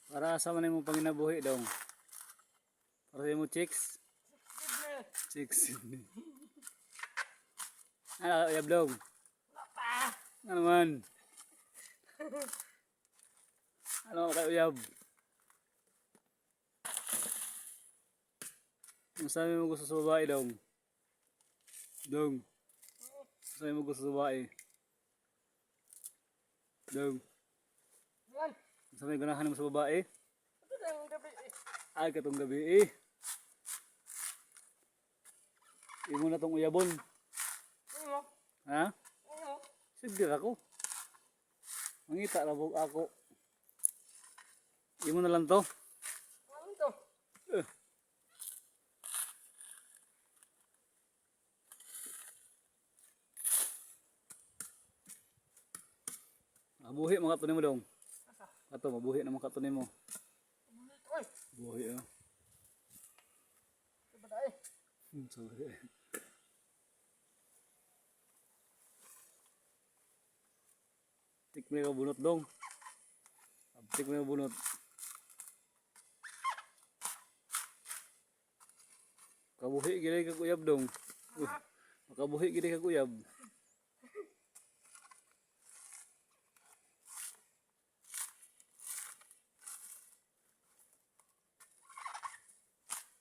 Para sa man mo panginabuhi daw. Para sa mo chicks. Chicks. Ano, yablog. Ano man? Ano kayo uyab? Ang sabi mo gusto sa babae daw? Dong. Ang sabi mo gusto sa babae? Dong. Ang sabi ganahan mo sa babae? Ay, katong gabi eh. Imo na tong uyabon. Ha? Sige ako. Mangita labog ako. Imo na lang to. Mabuhi mga tunin mo dong. Ato, mabuhi naman katunin mo. Buhi ah. Sorry. Tik mo yung bunot dong. Tik mo yung bunot. Kabuhi gini kag uyab dong. Makabuhi gini kag uyab.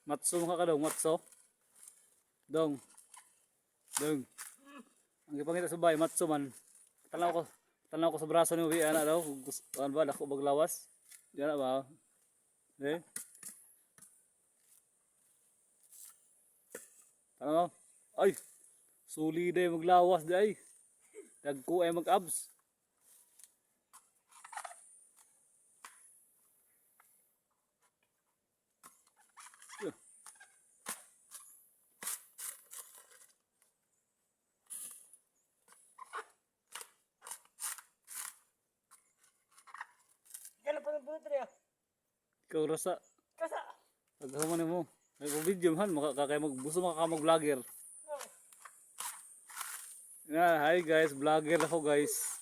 Matso ka dong, matso. Dong. Dong. Ang ipangita sa bahay, matso man. Tanaw ko sa braso ni Uwi, anak daw. Ano ba, dako baglawas. Di anak ba? Eh? Tanaw. Ay! Suli day maglawas day. Dagko ay mag-abs. Ikaw rasa. Pagkasama ni mo. May video man, gusto makakamag-vlogger. Hi guys, vlogger ako guys.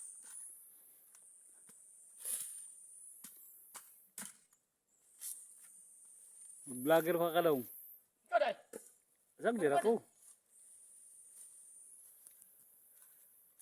Vlogger pa ka daw. Saan din ako?